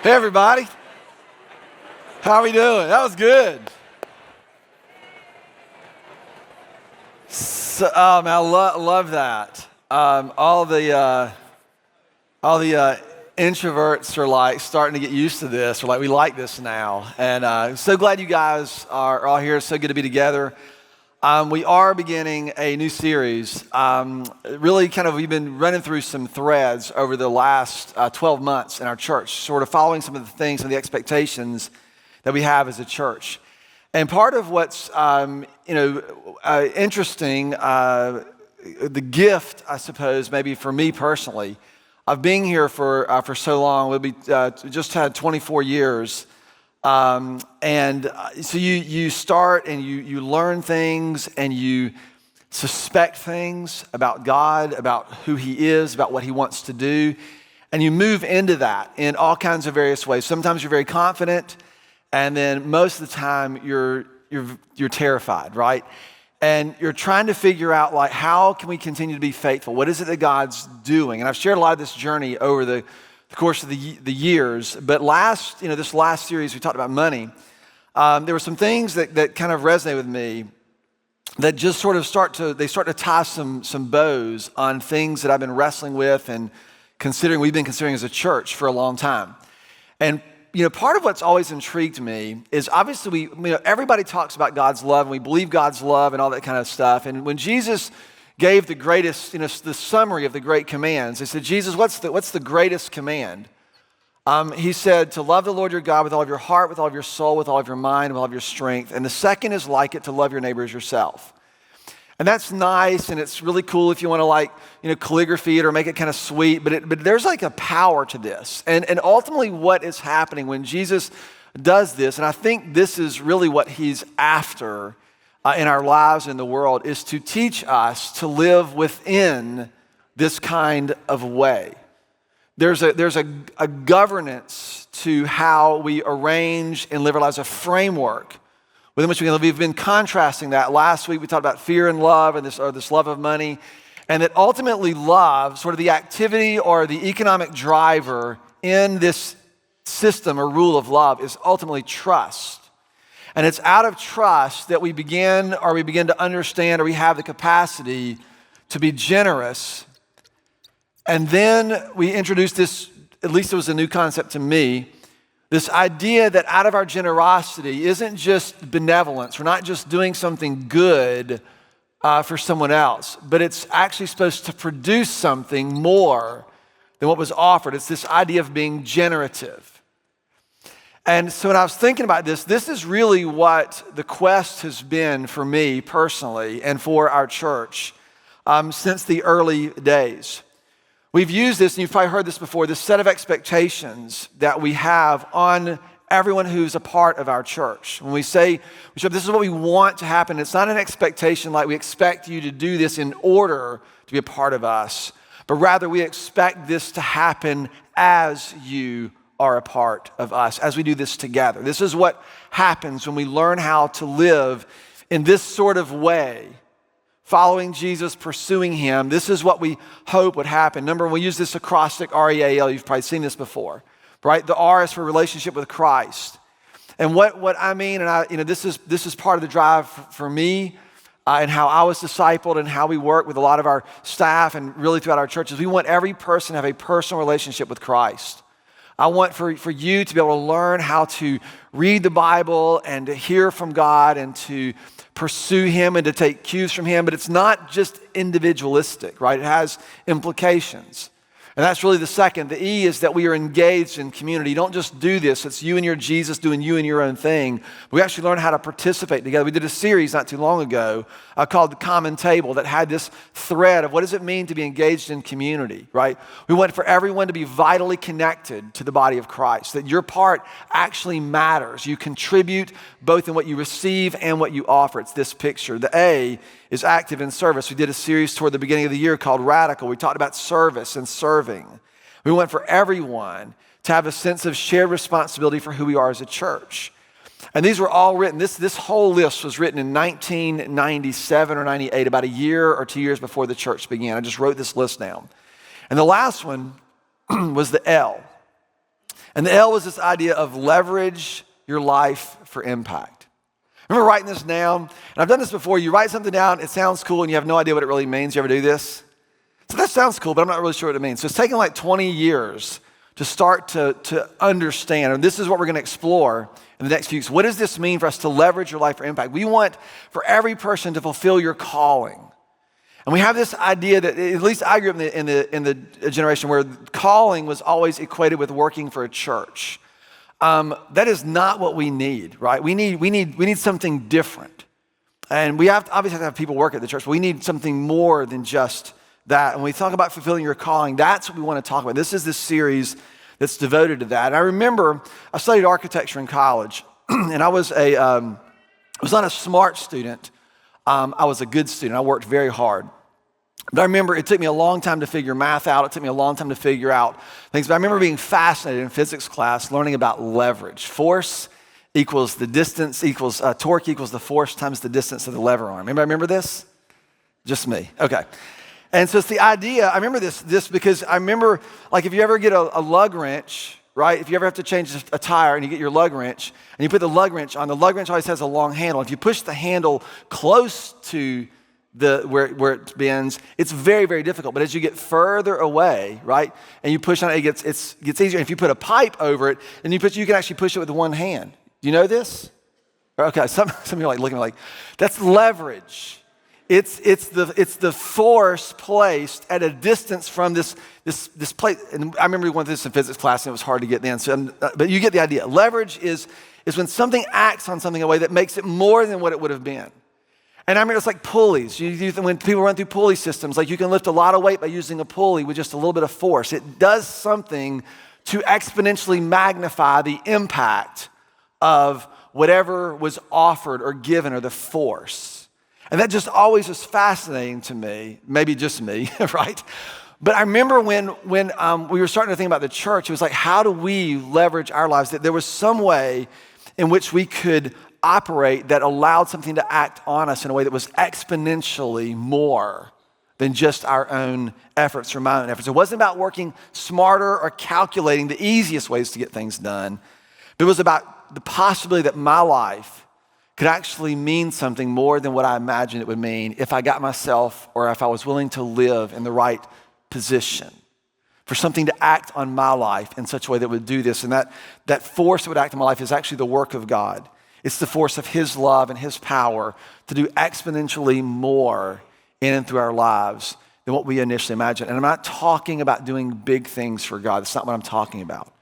Hey, everybody. How are we doing? That was good. So, man, I love that. All the introverts are like starting to get used to this. We're like, we like this now. And I'm so glad you guys are all here. It's so good to be together. We are beginning a new series. We've been running through some threads over the last 12 months in our church, sort of following some of the things and the expectations that we have as a church. And part of what's, interesting, the gift, I suppose, maybe for me personally, of being here for so long. We'll be just had 24 years. So you start and you learn things and you suspect things about God, about who He is, about what He wants to do, and you move into that in all kinds of various ways. Sometimes you're very confident, and then most of the time you're terrified, right? And you're trying to figure out, like, how can we continue to be faithful? What is it that God's doing? And I've shared a lot of this journey over the course of the years, but this last series we talked about money. There were some things that kind of resonate with me that just sort of start to tie some bows on things that I've been wrestling with and we've been considering as a church for a long time. And part of what's always intrigued me is obviously everybody talks about God's love and we believe God's love and all that kind of stuff. And when Jesus gave the greatest, the summary of the great commands. They said, Jesus, what's the greatest command? He said, to love the Lord your God with all of your heart, with all of your soul, with all of your mind, with all of your strength. And the second is like it, to love your neighbor as yourself. And that's nice, and it's really cool if you want to calligraphy it or make it kind of sweet, but there's like a power to this. And ultimately what is happening when Jesus does this, and I think this is really what He's after in our lives in the world, is to teach us to live within this kind of way. There's a governance to how we arrange and live our lives, a framework within which we can live. We've been contrasting that. Last week we talked about fear and love and this love of money, and that ultimately love, sort of the activity or the economic driver in this system or rule of love, is ultimately trust. And it's out of trust that we begin to understand, or we have the capacity to be generous. And then we introduced this, at least it was a new concept to me, this idea that out of our generosity isn't just benevolence. We're not just doing something good for someone else, but it's actually supposed to produce something more than what was offered. It's this idea of being generative. And so when I was thinking about this is really what the quest has been for me personally and for our church since the early days. We've used this, and you've probably heard this before, this set of expectations that we have on everyone who's a part of our church. When we say, this is what we want to happen, it's not an expectation like we expect you to do this in order to be a part of us, but rather we expect this to happen as you are a part of us, as we do this together. This is what happens when we learn how to live in this sort of way, following Jesus, pursuing Him. This is what we hope would happen. Number one, we use this acrostic, R-E-A-L. You've probably seen this before, right? The R is for relationship with Christ. And what I mean, and this is part of the drive for me and how I was discipled and how we work with a lot of our staff and really throughout our churches. We want every person to have a personal relationship with Christ. I want for you to be able to learn how to read the Bible and to hear from God and to pursue Him and to take cues from Him, but it's not just individualistic, right? It has implications. And that's really the second. The E is that we are engaged in community. You don't just do this. It's you and your Jesus doing you and your own thing. We actually learn how to participate together. We did a series not too long ago called The Common Table that had this thread of what does it mean to be engaged in community, right? We want for everyone to be vitally connected to the body of Christ, that your part actually matters. You contribute both in what you receive and what you offer. It's this picture. The A is active in service. We did a series toward the beginning of the year called Radical. We talked about service and serving. We want for everyone to have a sense of shared responsibility for who we are as a church. And these were all written, this whole list was written in 1997 or 98, about a year or 2 years before the church began. I just wrote this list down. And the last one was the L. And the L was this idea of leverage your life for impact. I remember writing this down, and I've done this before. You write something down, it sounds cool, and you have no idea what it really means. You ever do this? So that sounds cool, but I'm not really sure what it means. So it's taken like 20 years to start to understand, and this is what we're going to explore in the next few weeks. What does this mean for us to leverage your life for impact? We want for every person to fulfill your calling. And we have this idea that, at least I grew up in the generation where calling was always equated with working for a church. That is not what we need, right? We need something different. And we obviously have to have people work at the church, but we need something more than just that. When we talk about fulfilling your calling, that's what we want to talk about. This is this series that's devoted to that. And I remember I studied architecture in college, and I was not a smart student. I was a good student. I worked very hard. But I remember it took me a long time to figure math out. It took me a long time to figure out things. But I remember being fascinated in physics class, learning about leverage. Force equals the distance equals, torque equals the force times the distance of the lever arm. Anybody remember this? Just me. Okay. And so it's the idea, I remember this because I remember, like, if you ever get a lug wrench, right? If you ever have to change a tire and you get your lug wrench and you put the lug wrench on, the lug wrench always has a long handle. If you push the handle close to where it bends, it's very, very difficult. But as you get further away, right, and you push on it, it gets easier. And if you put a pipe over it, and you can actually push it with one hand. Do you know this? Okay, some of you are like looking like, that's leverage. It's the force placed at a distance from this place. And I remember we went through this in physics class, and it was hard to get in. So, but you get the idea. Leverage is when something acts on something in a way that makes it more than what it would have been. And I remember it's like pulleys. When people run through pulley systems, like you can lift a lot of weight by using a pulley with just a little bit of force. It does something to exponentially magnify the impact of whatever was offered or given or the force. And that just always was fascinating to me, maybe just me, right? But I remember when we were starting to think about the church, it was like, how do we leverage our lives? That there was some way in which we could operate that allowed something to act on us in a way that was exponentially more than just our own efforts or my own efforts. It wasn't about working smarter or calculating the easiest ways to get things done, but it was about the possibility that my life could actually mean something more than what I imagined it would mean if I got myself or if I was willing to live in the right position for something to act on my life in such a way that would do this. And that force that would act on my life is actually the work of God. It's the force of His love and His power to do exponentially more in and through our lives than what we initially imagined. And I'm not talking about doing big things for God. That's not what I'm talking about.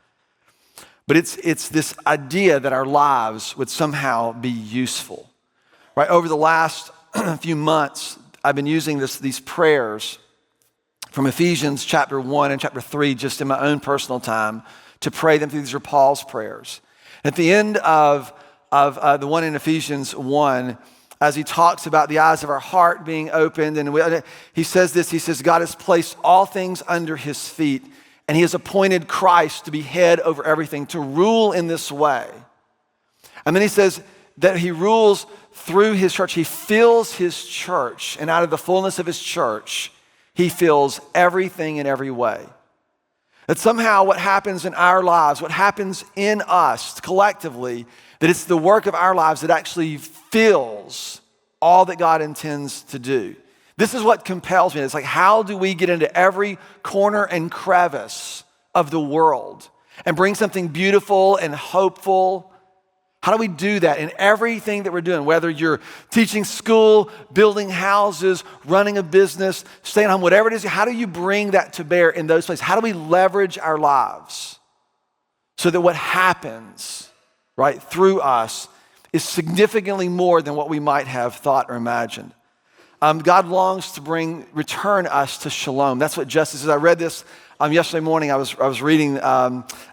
But it's this idea that our lives would somehow be useful. Right? Over the last few months, I've been using these prayers from Ephesians chapter 1 and chapter 3 just in my own personal time to pray them through. These are Paul's prayers. At the end of the one in Ephesians 1, as he talks about the eyes of our heart being opened, and he says this, he says, God has placed all things under His feet, and He has appointed Christ to be head over everything, to rule in this way. And then he says that He rules through His church. He fills His church, and out of the fullness of His church, He fills everything in every way. That somehow what happens in our lives, what happens in us collectively, that it's the work of our lives that actually fills all that God intends to do. This is what compels me. It's like, how do we get into every corner and crevice of the world and bring something beautiful and hopeful? How do we do that in everything that we're doing? Whether you're teaching school, building houses, running a business, staying home, whatever it is, how do you bring that to bear in those places? How do we leverage our lives so that what happens, right, through us is significantly more than what we might have thought or imagined? God longs to return us to shalom. That's what justice is. I read this yesterday morning. I was reading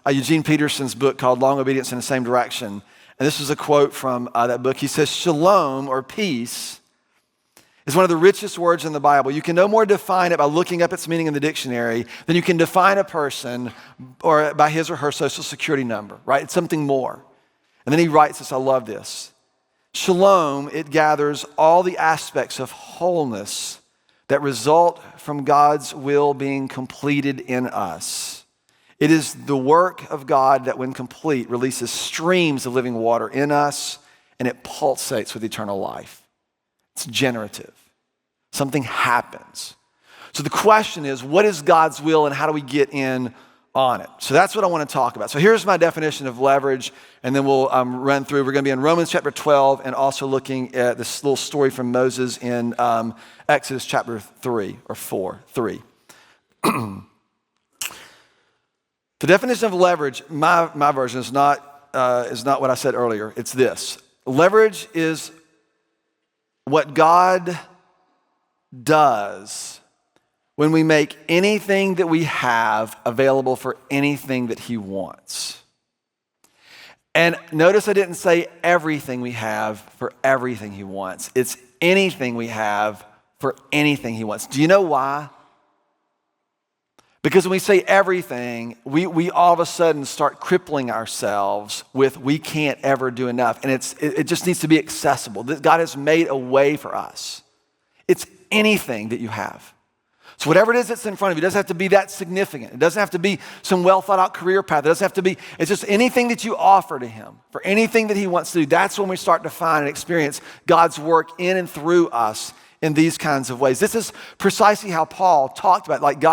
Eugene Peterson's book called Long Obedience in the Same Direction. And this is a quote from that book. He says, shalom, or peace, is one of the richest words in the Bible. You can no more define it by looking up its meaning in the dictionary than you can define a person or by his or her social security number, right? It's something more. And then he writes this, I love this. Shalom, it gathers all the aspects of wholeness that result from God's will being completed in us. It is the work of God that, when complete, releases streams of living water in us, and it pulsates with eternal life. It's generative. Something happens. So the question is, what is God's will and how do we get in on it? So that's what I want to talk about. So here's my definition of leverage, and then we'll run through. We're going to be in Romans chapter 12 and also looking at this little story from Moses in Exodus chapter 3. The definition of leverage, my version, is not what I said earlier. It's this. Leverage is what God does when we make anything that we have available for anything that he wants. And notice I didn't say everything we have for everything he wants. It's anything we have for anything he wants. Do you know why? Because when we say everything, we all of a sudden start crippling ourselves with we can't ever do enough. And it just needs to be accessible. God has made a way for us. It's anything that you have. So whatever it is that's in front of you, it doesn't have to be that significant. It doesn't have to be some well thought out career path. It doesn't have to be, it's just anything that you offer to him for anything that he wants to do. That's when we start to find and experience God's work in and through us in these kinds of ways. This is precisely how Paul talked about, like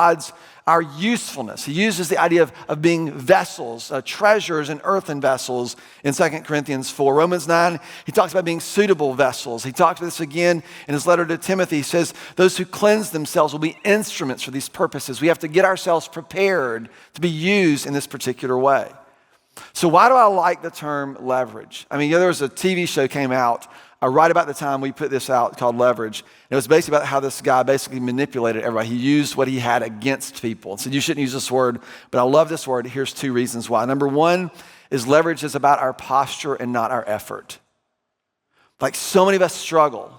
our usefulness. He uses the idea of being vessels, treasures in earthen vessels in 2 Corinthians 4. Romans 9, he talks about being suitable vessels. He talks about this again in his letter to Timothy. He says, those who cleanse themselves will be instruments for these purposes. We have to get ourselves prepared to be used in this particular way. So why do I like the term leverage? I mean, there was a TV show came out right about the time we put this out called Leverage. And it was basically about how this guy basically manipulated everybody. He used what he had against people and said, you shouldn't use this word, but I love this word. Here's two reasons why. Number one is leverage is about our posture and not our effort. Like so many of us struggle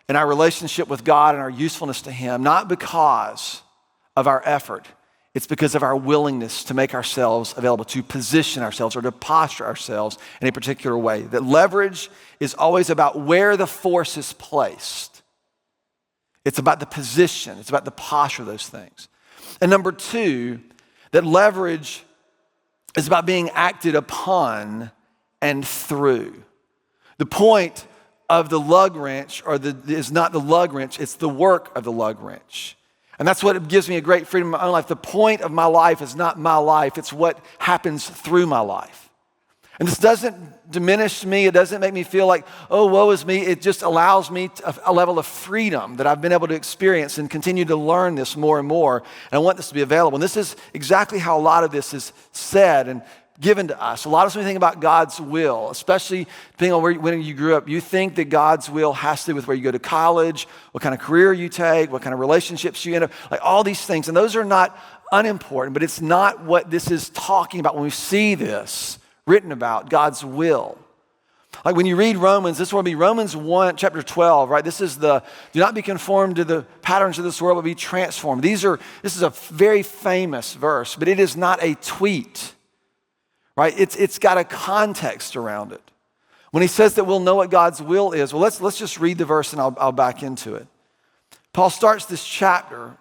in our relationship with God and our usefulness to him, not because of our effort. It's because of our willingness to make ourselves available, to position ourselves or to posture ourselves in a particular way. That leverage is always about where the force is placed. It's about the position. It's about the posture of those things. And number two, that leverage is about being acted upon and through. The point of the lug wrench is not the lug wrench, it's the work of the lug wrench. And that's what gives me a great freedom in my own life. The point of my life is not my life, it's what happens through my life. And this doesn't diminish me, it doesn't make me feel like, oh, woe is me. It just allows me a level of freedom that I've been able to experience and continue to learn this more and more. And I want this to be available. And this is exactly how a lot of this is said and given to us. A lot of times when we think about God's will, especially depending on when you grew up, you think that God's will has to do with where you go to college, what kind of career you take, what kind of relationships you end up, like all these things. And those are not unimportant, but it's not what this is talking about when we see this written about, God's will. Like when you read Romans, this will be Romans 1, chapter 12, right? This is do not be conformed to the patterns of this world, but be transformed. This is a very famous verse, but it is not a tweet. Right? It's got a context around it. When he says that we'll know what God's will is, well, let's just read the verse and I'll back into it. Paul starts this chapter.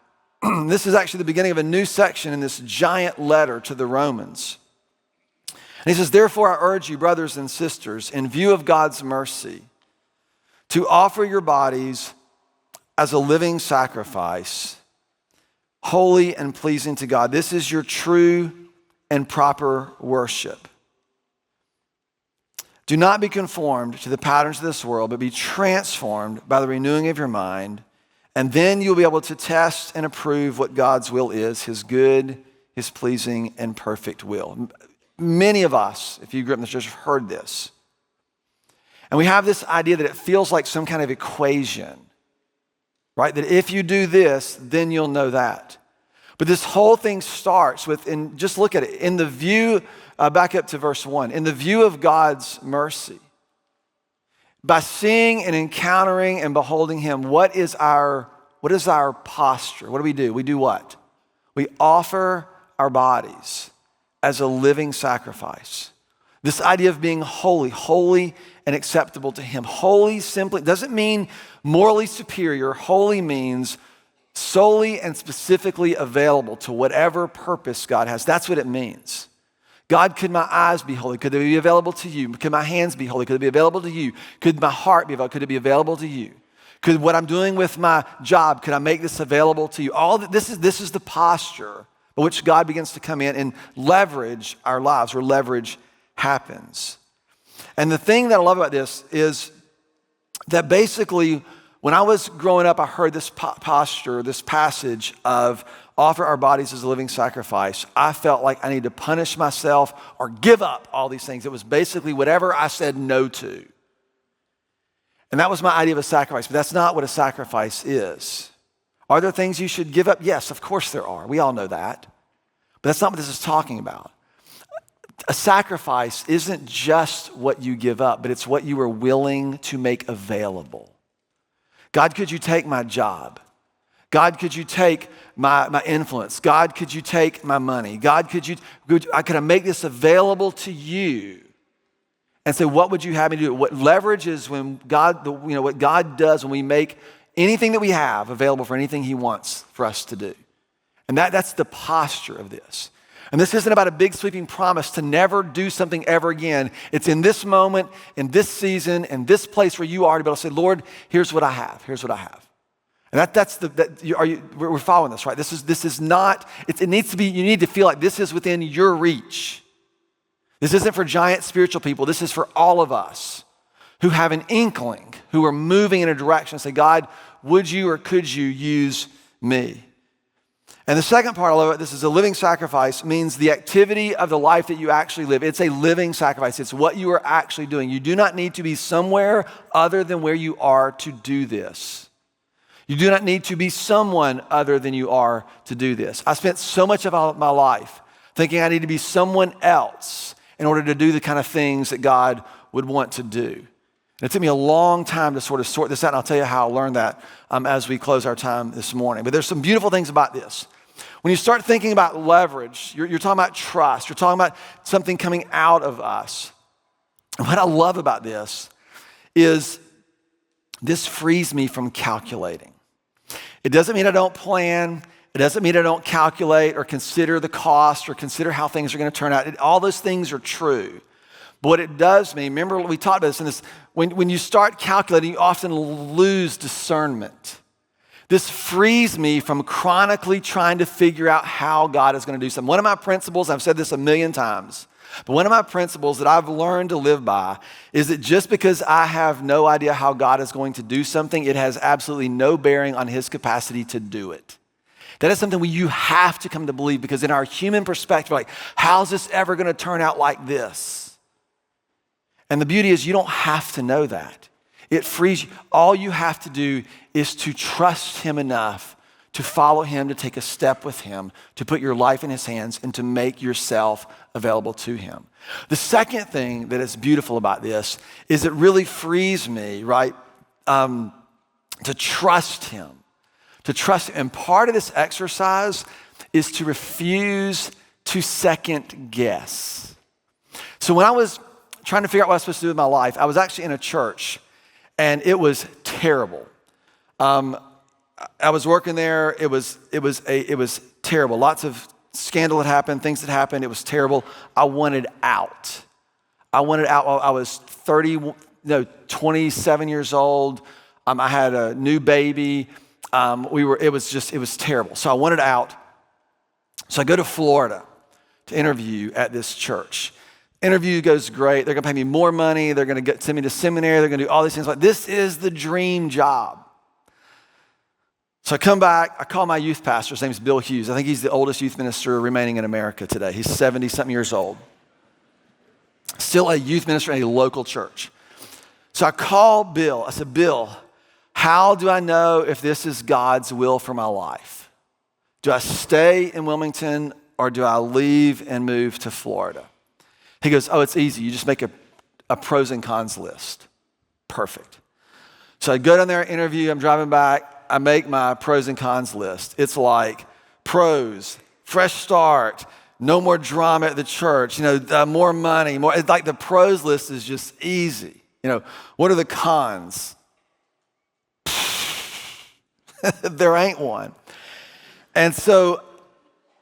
This is actually the beginning of a new section in this giant letter to the Romans. And he says, therefore I urge you, brothers and sisters, in view of God's mercy, to offer your bodies as a living sacrifice, holy and pleasing to God. This is your true and proper worship. Do not be conformed to the patterns of this world, but be transformed by the renewing of your mind, and then you'll be able to test and approve what God's will is, his good, his pleasing, and perfect will. Many of us, if you grew up in the church, have heard this. And we have this idea that it feels like some kind of equation, right? That if you do this, then you'll know that. But this whole thing starts with, and just look at it, in the view, back up to verse 1, in the view of God's mercy. By seeing and encountering and beholding him, what is our posture? What do? We do what? We offer our bodies as a living sacrifice. This idea of being holy and acceptable to him. Holy simply doesn't mean morally superior. Holy means solely and specifically available to whatever purpose God has. That's what it means. God, could my eyes be holy? Could they be available to you? Could my hands be holy? Could it be available to you? Could my heart be available? Could it be available to you? Could what I'm doing with my job, could I make this available to you? This is the posture by which God begins to come in and leverage our lives, where leverage happens. And the thing that I love about this is that basically, when I was growing up, I heard this posture, this passage of offer our bodies as a living sacrifice. I felt like I needed to punish myself or give up all these things. It was basically whatever I said no to. And that was my idea of a sacrifice, but that's not what a sacrifice is. Are there things you should give up? Yes, of course there are. We all know that. But that's not what this is talking about. A sacrifice isn't just what you give up, but it's what you are willing to make available. God, could you take my job? God, could you take my influence? God, could you take my money? God, could I make this available to you? And so what would you have me do? What leverage is when what God does when we make anything that we have available for anything he wants for us to do. And that's the posture of this. And this isn't about a big sweeping promise to never do something ever again. It's in this moment, in this season, in this place where you are to be able to say, Lord, here's what I have. Here's what I have. And we're following this, right? This is not, it needs to be, you need to feel like this is within your reach. This isn't for giant spiritual people. This is for all of us who have an inkling, who are moving in a direction and say, God, would you or could you use me? And the second part of it, this is a living sacrifice, means the activity of the life that you actually live. It's a living sacrifice. It's what you are actually doing. You do not need to be somewhere other than where you are to do this. You do not need to be someone other than you are to do this. I spent so much of my life thinking I need to be someone else in order to do the kind of things that God would want to do. And it took me a long time to sort of sort this out, and I'll tell you how I learned that as we close our time this morning. But there's some beautiful things about this. When you start thinking about leverage, you're talking about trust. You're talking about something coming out of us. And what I love about this is this frees me from calculating. It doesn't mean I don't plan. It doesn't mean I don't calculate or consider the cost or consider how things are going to turn out. All those things are true. But what it does mean, remember we talked about this, when you start calculating, you often lose discernment. This frees me from chronically trying to figure out how God is going to do something. One of my principles, I've said this a million times, but one of my principles that I've learned to live by is that just because I have no idea how God is going to do something, it has absolutely no bearing on his capacity to do it. That is something you have to come to believe, because in our human perspective, like, how's this ever going to turn out like this? And the beauty is you don't have to know that. It frees you. All you have to do is to trust him enough to follow him, to take a step with him, to put your life in his hands and to make yourself available to him. The second thing that is beautiful about this is it really frees me, right, to trust him. To trust him. And part of this exercise is to refuse to second guess. So when I was trying to figure out what I was supposed to do with my life, I was actually in a church, and it was terrible. I was working there. It was terrible. Lots of scandal had happened, things had happened. It was terrible. I wanted out. I was 27 years old. I had a new baby. It was terrible. So I wanted out. So I go to Florida to interview at this church. Interview goes great. They're going to pay me more money. They're going to send me to seminary. They're going to do all these things. Like, this is the dream job. So I come back. I call my youth pastor. His name is Bill Hughes. I think he's the oldest youth minister remaining in America today. He's 70-something years old. Still a youth minister in a local church. So I call Bill. I said, Bill, how do I know if this is God's will for my life? Do I stay in Wilmington, or do I leave and move to Florida? He goes, oh, it's easy. You just make a pros and cons list. Perfect. So I go down there, interview. I'm driving back. I make my pros and cons list. It's like pros, fresh start, no more drama at the church, more money, more. It's like the pros list is just easy. What are the cons? There ain't one. And so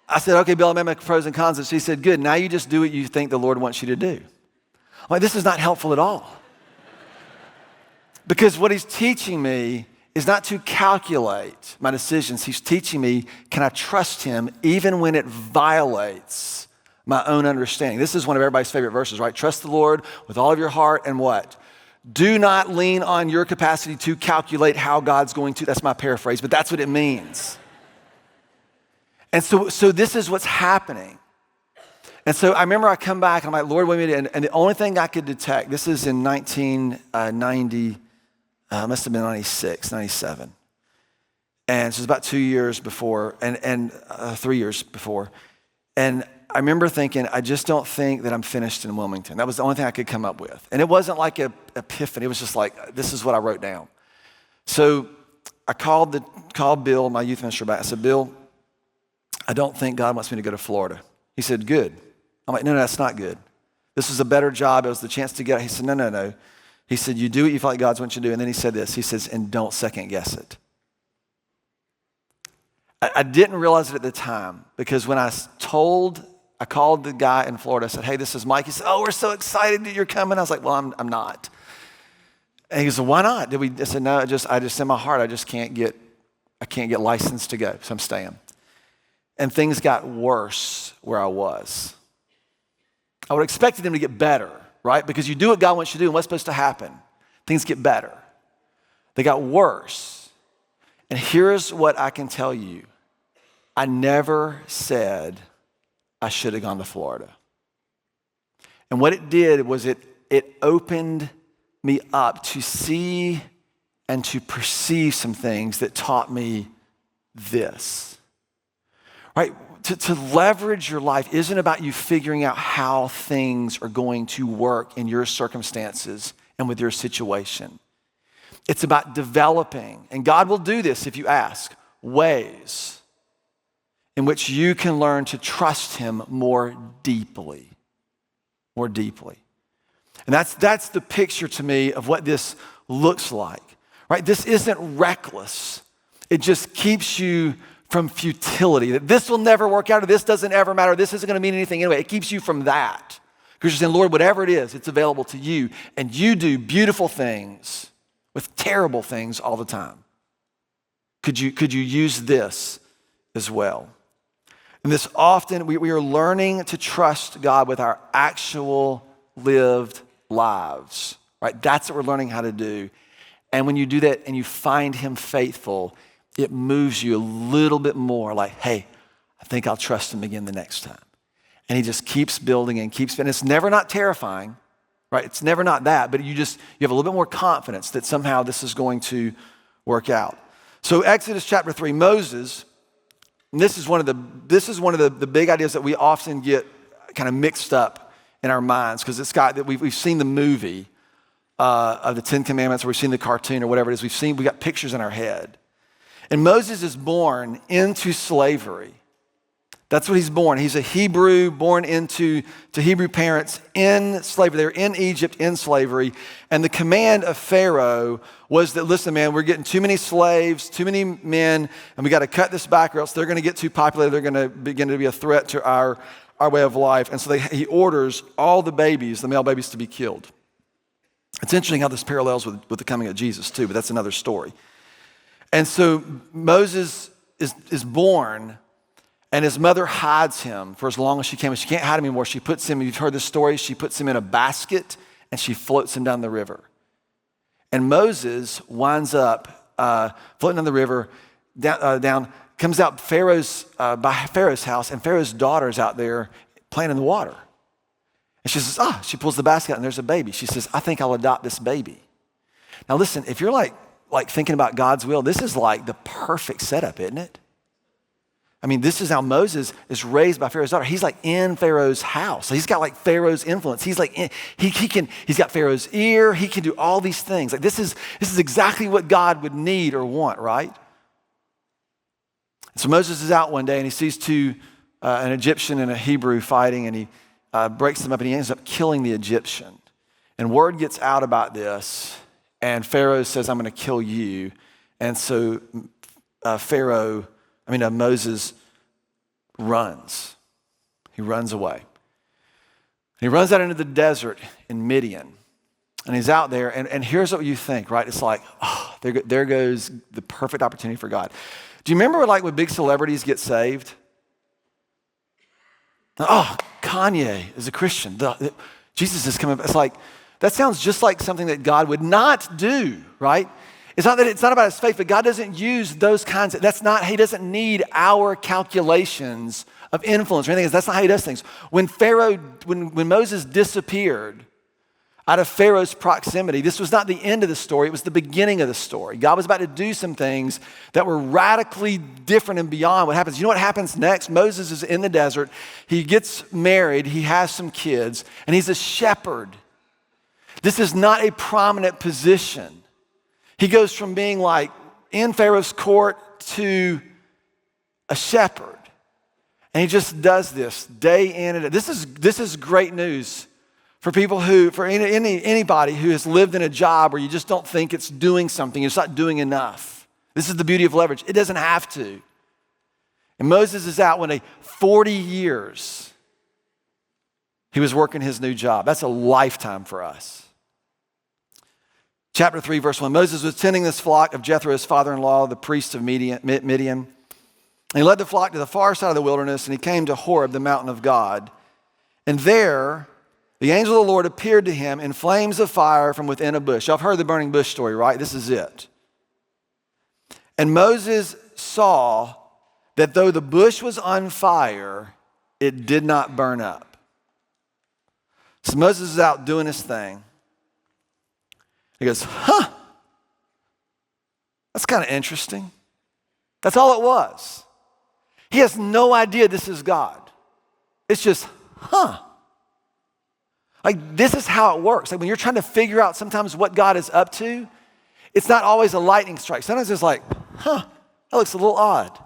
I said, okay, Bill, I made my pros and cons. And she said, good, now you just do what you think the Lord wants you to do. I'm like, this is not helpful at all. Because what he's teaching me is not to calculate my decisions. He's teaching me, can I trust him even when it violates my own understanding? This is one of everybody's favorite verses, right? Trust the Lord with all of your heart and what? Do not lean on your capacity to calculate how God's going to. That's my paraphrase, but that's what it means. And so this is what's happening. And so I remember I come back and I'm like, Lord, what do you mean? And the only thing I could detect, this is in 1990, must have been 96, 97. And so it was about 2 years before, and 3 years before. And I remember thinking, I just don't think that I'm finished in Wilmington. That was the only thing I could come up with. And it wasn't like an epiphany. It was just like, this is what I wrote down. So I called Bill, my youth minister, back. I said, Bill, I don't think God wants me to go to Florida. He said, good. I'm like, no, that's not good. This was a better job. It was the chance to get it. He said, no. He said, you do what you feel like God wants you to do. And then he said this. He says, and don't second guess it. I didn't realize it at the time because when I called the guy in Florida. I said, hey, this is Mike. He said, oh, we're so excited that you're coming. I was like, well, I'm not. And he said, why not? I said, no, I just in my heart, I can't get licensed to go. So I'm staying. And things got worse where I was. I would have expected them to get better, right? Because you do what God wants you to do, and what's supposed to happen? Things get better. They got worse. And here's what I can tell you. I never said I should have gone to Florida. And what it did was it opened me up to see and to perceive some things that taught me this. Right? To leverage your life isn't about you figuring out how things are going to work in your circumstances and with your situation. It's about developing, and God will do this if you ask, ways in which you can learn to trust him more deeply. More deeply. And that's the picture to me of what this looks like. Right? This isn't reckless. It just keeps you from futility, that this will never work out, or this doesn't ever matter, this isn't going to mean anything anyway. It keeps you from that. Because you're saying, Lord, whatever it is, it's available to you. And you do beautiful things with terrible things all the time. Could you use this as well? And this often, we are learning to trust God with our actual lived lives, right? That's what we're learning how to do. And when you do that and you find him faithful, it moves you a little bit more like, hey, I think I'll trust him again the next time. And he just keeps building and it's never not terrifying, right? It's never not that, but you have a little bit more confidence that somehow this is going to work out. So Exodus chapter 3, Moses, and this is one of the big ideas that we often get kind of mixed up in our minds because it's got that we've seen the movie of the Ten Commandments, or we've seen the cartoon or whatever it is. We got pictures in our head. And Moses is born into slavery. That's what he's born. He's a Hebrew born to Hebrew parents in slavery. They're in Egypt in slavery. And the command of Pharaoh was that, listen, man, we're getting too many slaves, too many men, and we got to cut this back or else they're going to get too populated. They're going to begin to be a threat to our way of life. And so he orders all the male babies, to be killed. It's interesting how this parallels with the coming of Jesus too, but that's another story. And so Moses is born, and his mother hides him for as long as she can. But she can't hide him anymore. She puts him, you've heard this story, she puts him in a basket, and she floats him down the river. And Moses winds up floating down the river, down comes out by Pharaoh's house, and Pharaoh's daughter's out there playing in the water. And she says, she pulls the basket out, and there's a baby. She says, I think I'll adopt this baby. Now listen, if you're like thinking about God's will, this is like the perfect setup, isn't it? I mean, this is how Moses is raised by Pharaoh's daughter. He's like in Pharaoh's house. So he's got like Pharaoh's influence. He's like, he's got Pharaoh's ear. He can do all these things. Like this is exactly what God would need or want, right? So Moses is out one day and he sees an Egyptian and a Hebrew fighting, and he breaks them up, and he ends up killing the Egyptian. And word gets out about this, and Pharaoh says, I'm going to kill you. And so Moses runs. He runs away. He runs out into the desert in Midian. And he's out there, and here's what you think, right? It's like, oh, there goes the perfect opportunity for God. Do you remember when big celebrities get saved? Oh, Kanye is a Christian. Jesus is coming. It's like, that sounds just like something that God would not do, right? It's not about his faith, but God doesn't use those kinds of, he doesn't need our calculations of influence or anything. That's not how he does things. When Moses disappeared out of Pharaoh's proximity, this was not the end of the story, it was the beginning of the story. God was about to do some things that were radically different and beyond what happens. You know what happens next? Moses is in the desert, he gets married, he has some kids, and he's a shepherd. This is not a prominent position. He goes from being in Pharaoh's court to a shepherd. And he just does this day in and day. This is great news for people for anybody who has lived in a job where you just don't think it's doing something, it's not doing enough. This is the beauty of leverage. It doesn't have to. And Moses is out when 40 years he was working his new job. That's a lifetime for us. Chapter 3, verse 1, Moses was tending this flock of Jethro, his father-in-law, the priest of Midian. And he led the flock to the far side of the wilderness, and he came to Horeb, the mountain of God. And there, the angel of the Lord appeared to him in flames of fire from within a bush. Y'all have heard the burning bush story, right? This is it. And Moses saw that though the bush was on fire, it did not burn up. So Moses is out doing his thing. He goes, that's kind of interesting. That's all it was. He has no idea this is God. It's just, this is how it works. When you're trying to figure out sometimes what God is up to, it's not always a lightning strike. Sometimes it's like, that looks a little odd.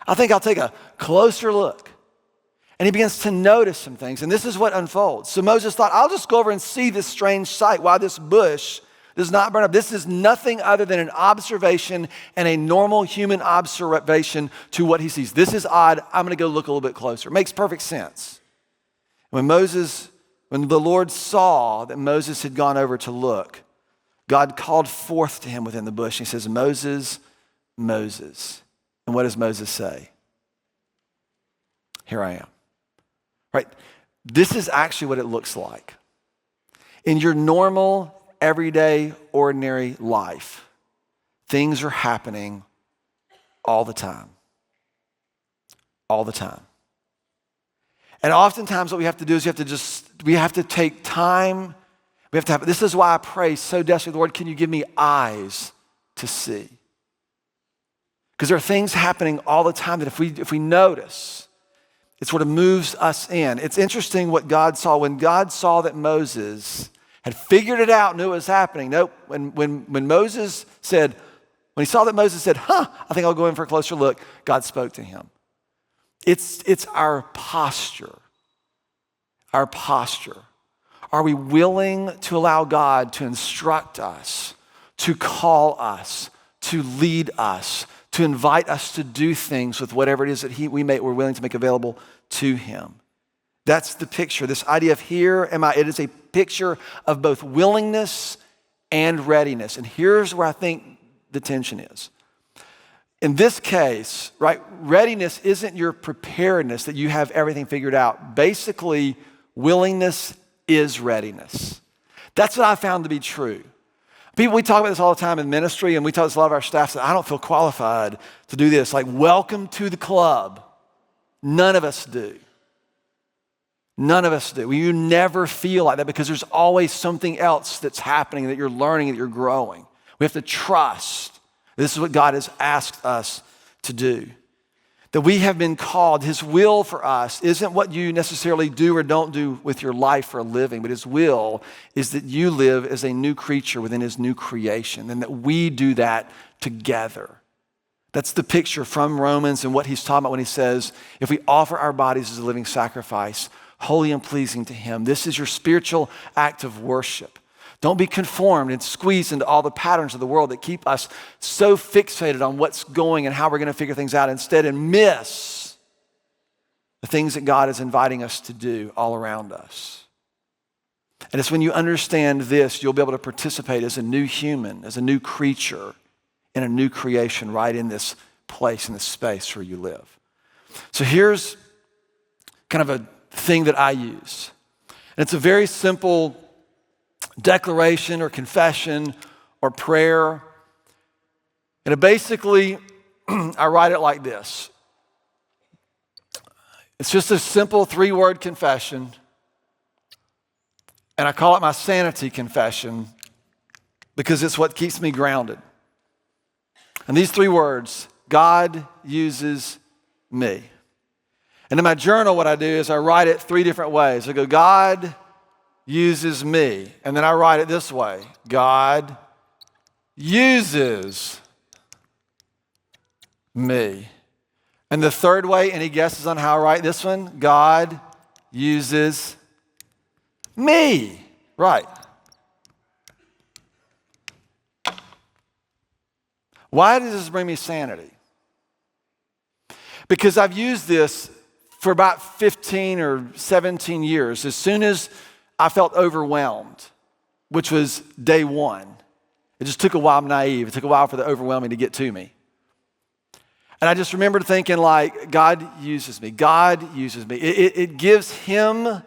I think I'll take a closer look. And he begins to notice some things, and this is what unfolds. So Moses thought, I'll just go over and see this strange sight, why this bush does not burn up. This is nothing other than an observation and a normal human observation to what he sees. This is odd. I'm going to go look a little bit closer. It makes perfect sense. When the Lord saw that Moses had gone over to look, God called forth to him within the bush. He says, Moses, Moses. And what does Moses say? Here I am. Right? This is actually what it looks like. In your normal, everyday, ordinary life, things are happening all the time. All the time. And oftentimes what we have to do is we have to take time. This is why I pray so desperately, Lord, can you give me eyes to see? Because there are things happening all the time that if we notice, it sort of moves us in. It's interesting what God saw. When God saw that Moses had figured it out, knew what was happening. Nope. When he saw that Moses said, I think I'll go in for a closer look, God spoke to him. It's our posture. Our posture. Are we willing to allow God to instruct us, to call us, to lead us, to invite us to do things with whatever it is that we're willing to make available to him? That's the picture. This idea of here am I, it is a picture of both willingness and readiness. And here's where I think the tension is. In this case, right, readiness isn't your preparedness that you have everything figured out. Basically, willingness is readiness. That's what I found to be true. We talk about this all the time in ministry, and we tell this a lot of our staff that I don't feel qualified to do this. Like, welcome to the club. None of us do. None of us do. You never feel like that because there's always something else that's happening, that you're learning, that you're growing. We have to trust. This is what God has asked us to do. That we have been called. His will for us isn't what you necessarily do or don't do with your life for a living, but his will is that you live as a new creature within his new creation, and that we do that together. That's the picture from Romans and what he's talking about when he says, if we offer our bodies as a living sacrifice, holy and pleasing to him, this is your spiritual act of worship. Don't be conformed and squeezed into all the patterns of the world that keep us so fixated on what's going and how we're going to figure things out instead, and miss the things that God is inviting us to do all around us. And it's when you understand this, you'll be able to participate as a new human, as a new creature in a new creation right in this place, in this space where you live. So here's kind of a thing that I use. And it's a very simple declaration or confession or prayer. And it basically, I write it like this. It's just a simple 3-word confession. And I call it my sanity confession because it's what keeps me grounded. And these 3 words, God uses me. And in my journal, what I do is I write it 3 different ways. I go, God uses me. And then I write it this way. God uses me. And the 3rd way, any guesses on how I write this one? God uses me. Right. Why does this bring me sanity? Because I've used this for about 15 or 17 years. As soon as I felt overwhelmed, which was day 1. It just took a while. I'm naive. It took a while for the overwhelming to get to me. And I just remembered thinking like, God uses me. God uses me. It gives him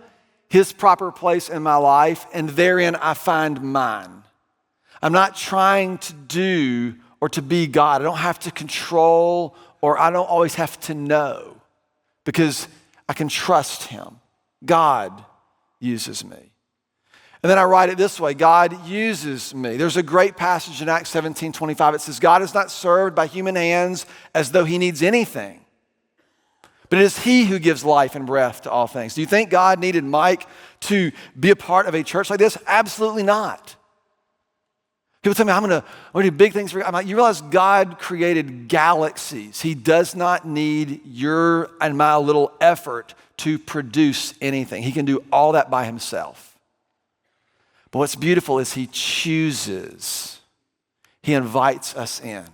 his proper place in my life, and therein I find mine. I'm not trying to do or to be God. I don't have to control, or I don't always have to know, because I can trust him. God uses me. And then I write it this way, God uses me. There's a great passage in Acts 17:25. It says, God is not served by human hands as though he needs anything, but it is he who gives life and breath to all things. Do you think God needed Mike to be a part of a church like this? Absolutely not. People tell me, I'm going to do big things for you. I'm like, you realize God created galaxies. He does not need your and my little effort to produce anything. He can do all that by himself. But what's beautiful is he chooses. He invites us in.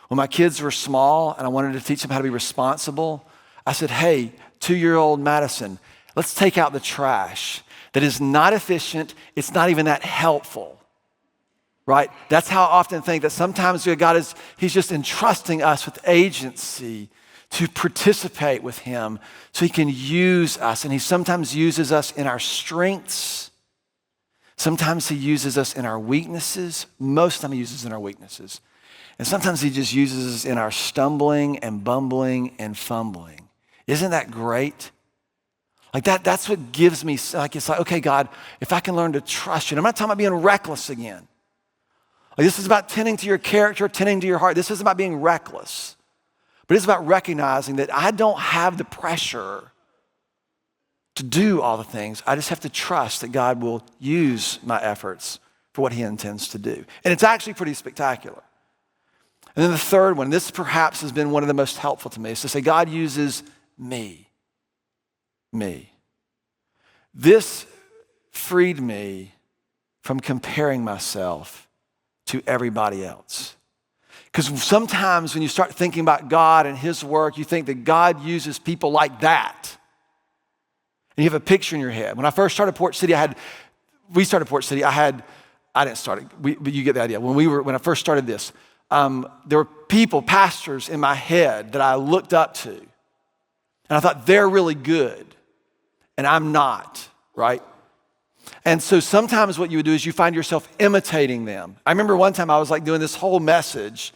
When my kids were small and I wanted to teach them how to be responsible, I said, hey, 2-year-old Madison, let's take out the trash. That is not efficient. It's not even that helpful. Right? That's how I often think that sometimes God he's just entrusting us with agency to participate with him so he can use us. And he sometimes uses us in our strengths. Sometimes he uses us in our weaknesses. Most of the time he uses us in our weaknesses. And sometimes he just uses us in our stumbling and bumbling and fumbling. Isn't that great? Like that's what gives me, like it's like, okay, God, if I can learn to trust you. And I'm not talking about being reckless again. Like this is about tending to your character, tending to your heart. This isn't about being reckless. But it's about recognizing that I don't have the pressure to do all the things. I just have to trust that God will use my efforts for what he intends to do. And it's actually pretty spectacular. And then the 3rd one, this perhaps has been one of the most helpful to me, is to say, God uses me. Me. This freed me from comparing myself to everybody else. Because sometimes when you start thinking about God and his work, you think that God uses people like that. And you have a picture in your head. When I first started Port City, I didn't start it, but you get the idea. When I first started this, there were people, pastors in my head that I looked up to. And I thought, they're really good. And I'm not, right? And so sometimes what you would do is you find yourself imitating them. I remember one time I was like doing this whole message,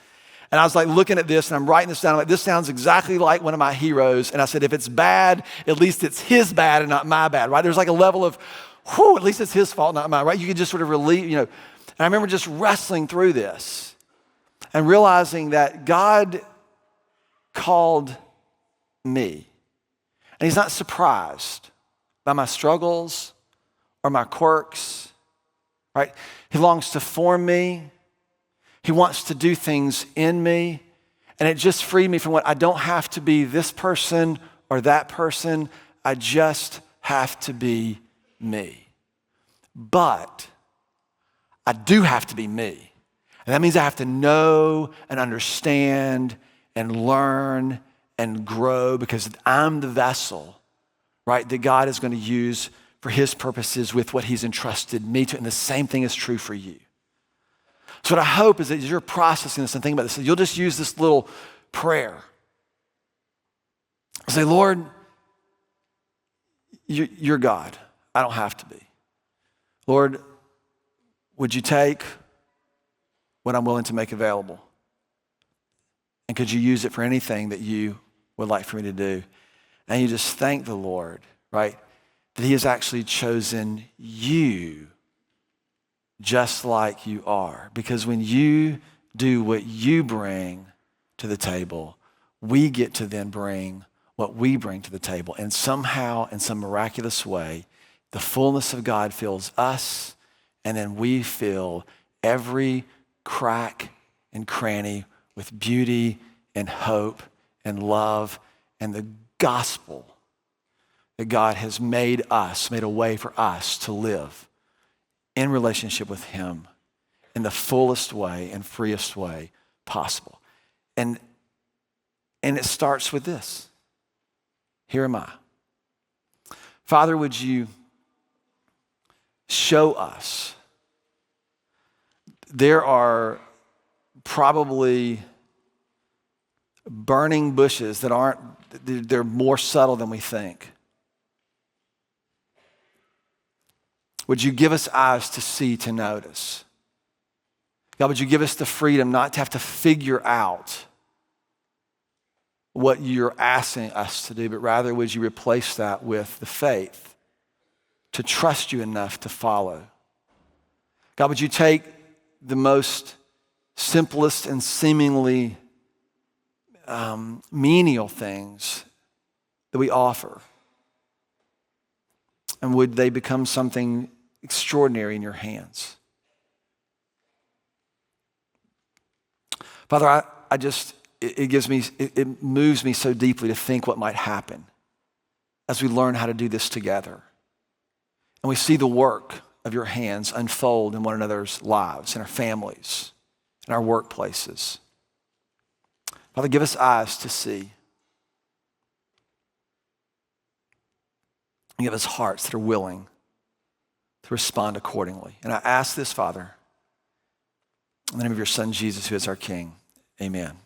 and I was like looking at this and I'm writing this down. I'm like, this sounds exactly like one of my heroes. And I said, if it's bad, at least it's his bad and not my bad, right? There's like a level of, at least it's his fault, not mine, right? You can just sort of relieve, And I remember just wrestling through this and realizing that God called me. And he's not surprised by my struggles or my quirks, right? He longs to form me. He wants to do things in me. And it just freed me from what I don't have to be this person or that person. I just have to be me. But I do have to be me. And that means I have to know and understand and learn and grow because I'm the vessel, right, that God is going to use for his purposes with what he's entrusted me to. And the same thing is true for you. So what I hope is that as you're processing this and thinking about this, you'll just use this little prayer. Say, Lord, you're God. I don't have to be. Lord, would you take what I'm willing to make available? And could you use it for anything that you would like for me to do? And you just thank the Lord, right? That he has actually chosen you just like you are. Because when you do what you bring to the table, we get to then bring what we bring to the table. And somehow, in some miraculous way, the fullness of God fills us, and then we fill every crack and cranny with beauty and hope and love and the gospel that God has made a way for us to live in relationship with him in the fullest way and freest way possible. And it starts with this. Here am I. Father, would you show us? There are probably burning bushes that they're more subtle than we think. Would you give us eyes to see, to notice? God, would you give us the freedom not to have to figure out what you're asking us to do, but rather would you replace that with the faith to trust you enough to follow? God, would you take the most simplest and seemingly menial things that we offer, and would they become something extraordinary in your hands? Father, it moves me so deeply to think what might happen as we learn how to do this together. And we see the work of your hands unfold in one another's lives, in our families, in our workplaces. Father, give us eyes to see. And give us hearts that are willing to respond accordingly. And I ask this, Father, in the name of your Son, Jesus, who is our King. Amen.